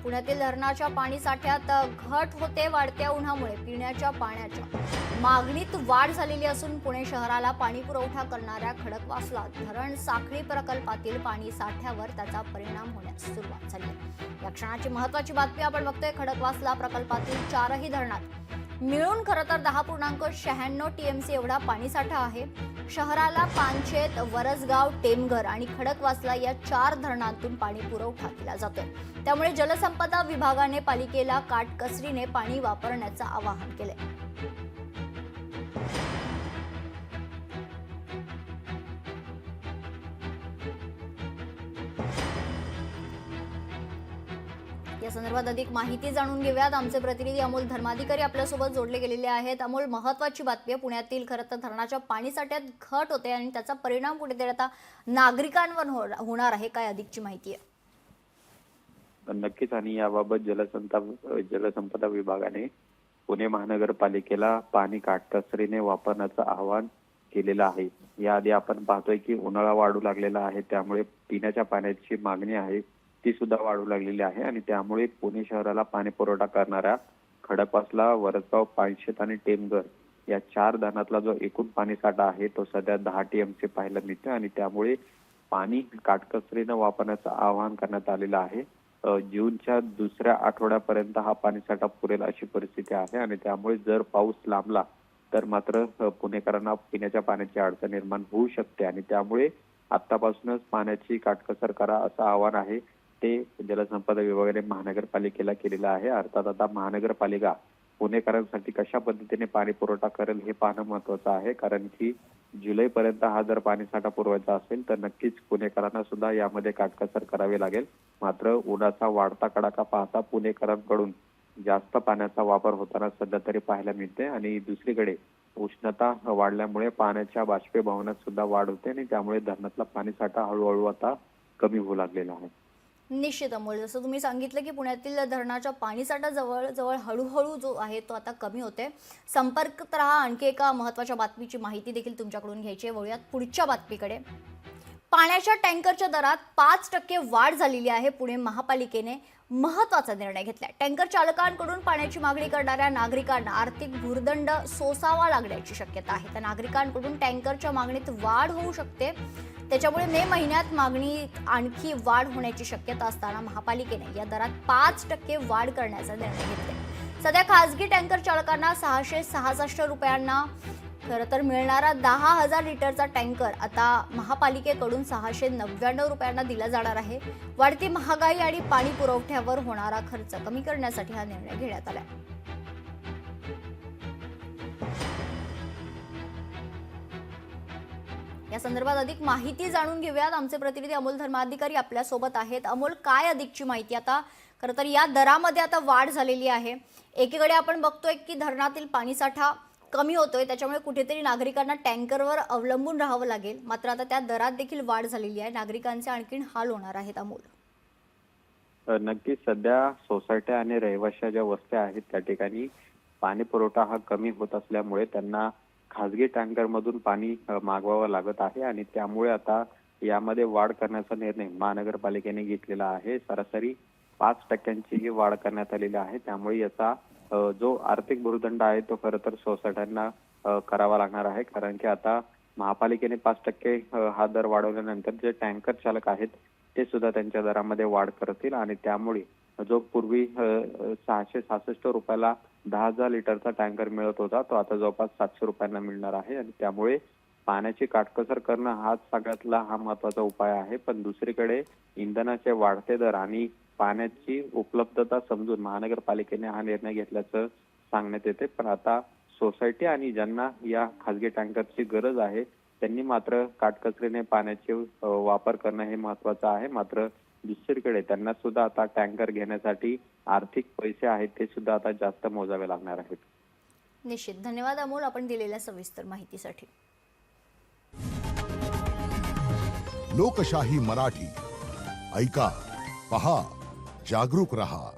पुण्यातील धरणाच्या पाणी साठ्यात घट होते. वाढत्या उन्हामुळे पिण्याच्या पाण्याच्या मागणीत वाढ झालेली असून पुणे शहराला पाणी पुरवठा करणाऱ्या खडकवासला धरण साखळी प्रकल्पातील पाणी साठ्यावर त्याचा परिणाम होण्यास सुरुवात झाली. या क्षणाची महत्त्वाची बातमी आपण बघतोय. खडकवासला प्रकल्पातील 4ही धरणात मिळून खरं तर 10.96 टीएमसी एवढा पाणीसाठा आहे. शहराला पानशेत, वरसगाव, टेमघर आणि खडकवासला या 4 धरणांतून पाणी पुरवठा केला जातोय. त्यामुळे जलसंपदा विभागाने पालिकेला काटकसरीने पाणी वापरण्याचं आवाहन केलंय. या संदर्भात अधिक माहिती जाणून घेऊयात. आमचे प्रतिनिधी अमोल धर्माधिकारी आपल्यासोबत जोडले गेलेले आहेत. अमोल, महत्त्वाची बातमी आहे. पुण्यातील खरं तर धरणाच्या पाणीसाठ्यात घट होते आणि त्याचा परिणाम कुठेतरी आता नागरिकांवर होणार आहे. काय अधिकची माहिती आहे? नक्कीच, आणि याबाबत जलसंपदा विभागाने पुणे महानगरपालिकेला पाणी काटकसरीने वापरण्याचं आवाहन केलेलं आहे. याआधी आपण पाहतोय की उन्हाळा वाढू लागलेला आहे, त्यामुळे पिण्याच्या पाण्याची मागणी आहे ती सुद्धा वाढू लागलेली आहे आणि त्यामुळे पुणे शहराला पाणी पुरवठा करणाऱ्या खडकवासला, वरसगाव, पानशेत आणि टेमघर या 4 धरणातला जो एकूण पाणी साठा आहे तो सध्या 10 टीएमसी पाहायला मिळते आणि त्यामुळे पाणी काटकसरीने वापरण्याचं आवाहन करण्यात आलेलं आहे. जूनच्या दुसऱ्या आठवड्यापर्यंत हा पाणीसाठा पुरेल अशी परिस्थिती आहे आणि त्यामुळे जर पाऊस लांबला तर मात्र पुणेकरांना पिण्याच्या पाण्याची अडचण निर्माण होऊ शकते आणि त्यामुळे आतापासूनच पाण्याची काटकसर करा असं आवाहन आहे ते जलसंपदा विभागाने महानगरपालिकेला केलेलं आहे. अर्थात आता महानगरपालिका पुणेकरांसाठी कशा पद्धतीने पाणी पुरवठा करेल हे पाहणं महत्वाचं आहे, कारण की जुलैपर्यंत हा जर पाणीसाठा पुरवायचा असेल तर नक्कीच पुणेकरांना सुद्धा यामध्ये काटकसर करावी लागेल. मात्र उन्हाचा वाढता कडाका पाहता पुणेकरांकडून जास्त पाण्याचा वापर होताना सध्या तरी पाहायला मिळते आणि दुसरीकडे उष्णता वाढल्यामुळे पाण्याच्या बाष्पीभवनात सुद्धा वाढ होते आणि त्यामुळे धरणातला पाणीसाठा हळूहळू आता कमी होऊ लागलेला आहे. निश्चित अमोल, जसं तुम्ही सांगितलं की पुण्यातील धरणाच्या पाणीसाठा जवळ हळूहळू जो आहे तो आता कमी होते. संपर्कात राहा. आणखी एका महत्त्वाच्या बातमीची माहिती देखील तुमच्याकडून घ्यायची आहे. वळूयात पुढच्या बातमीकडे. पाण्याच्या टँकरच्या दरात 5% वाढ झालेली आहे. पुणे महापालिकेने महत्त्वाचा निर्णय घेतला. टँकर चालकांकडून पाण्याची मागणी करणाऱ्या नागरिकांना आर्थिक भुर्दंड सोसावा लागण्याची शक्यता आहे. त्या नागरिकांकडून टँकरच्या मागणीत वाढ होऊ शकते. त्याच्यामुळे मे महिन्यात मागणीत आणखी वाढ होण्याची शक्यता असताना महापालिकेने या दरात 5% वाढ करण्याचा निर्णय घेतला. सध्या खासगी टँकर चालकांना 666 रुपयांना खरं तर मिळणारा 10,000 लिटरचा टँकर आता महापालिकेकडून 699 रुपयांना दिला जाणार आहे. वाढती महागाई आणि पाणी पुरवठ्यावर होणारा खर्च कमी करण्यासाठी हा निर्णय घेण्यात आला. या संदर्भात अधिक माहिती जाणून घेऊयात. आमचे प्रतिनिधी अमोल धर्माधिकारी आपल्या सोबत आहेत. अमोल, काय अधिकची माहिती? आता खरं तर या दरामध्ये आता वाढ झालेली आहे. एकीकडे आपण बघतोय की धरणातील पाणीसाठा कमी होतोय, त्याच्यामुळे कुठेतरी नागरिकांना टँकरवर अवलंबून राहावं लागेल. मात्र आता त्या दरात देखील वाढ झालेली आहे. नागरिकांचे आणखीन हाल होणार आहेत. अमोल, नक्कीच सध्या सोसायट्या आणि रहिवाशी ज्या वस्त्या आहेत त्या ठिकाणी पाणी पुरवठा हा कमी होत असल्यामुळे त्यांना खासगी टँकर मधून पाणी मागवावं लागत आहे आणि त्यामुळे आता यामध्ये वाढ करण्याचा निर्णय महानगरपालिकेने घेतलेला आहे. सरासरी 5% ही वाढ करण्यात आलेली आहे. त्यामुळे याचा जो आर्थिक भुर्दंड आहे तो खरं तर सोसायट्यांना करावा लागणार आहे, कारण की आता महापालिकेने 5% हा दर वाढवल्यानंतर जे टँकर चालक आहेत ते सुद्धा त्यांच्या दरामध्ये वाढ करतील आणि त्यामुळे जो पूर्वी 666 रुपयाला 10,000 लिटरचा टँकर मिळत होता तो आता जवळपास 700 रुपयांना मिळणार आहे आणि त्यामुळे पाण्याची काटकसर करणं हाच सगळ्यातला हा महत्वाचा उपाय आहे. पण दुसरीकडे इंधनाचे वाढते दर आणि पाण्याची उपलब्धता समजून महानगरपालिकेने हा निर्णय घेतल्याचं सांगण्यात येते. पण आता सोसायटी आणि ज्यांना या खासगी टँकरची गरज आहे त्यांनी मात्र काटकसरीने पाण्याचे वापर करणं हे महत्वाचं आहे. मात्र दुसरीकडे त्यांना सुद्धा आता टँकर घेण्यासाठी आर्थिक पैसे आहेत ते सुद्धा आता जास्त मोजावे लागणार आहेत. निश्चित. धन्यवाद अमोल, आपण दिलेल्या सविस्तर माहितीसाठी. लोकशाही मराठी ऐका, पहा, जागरूक रहा.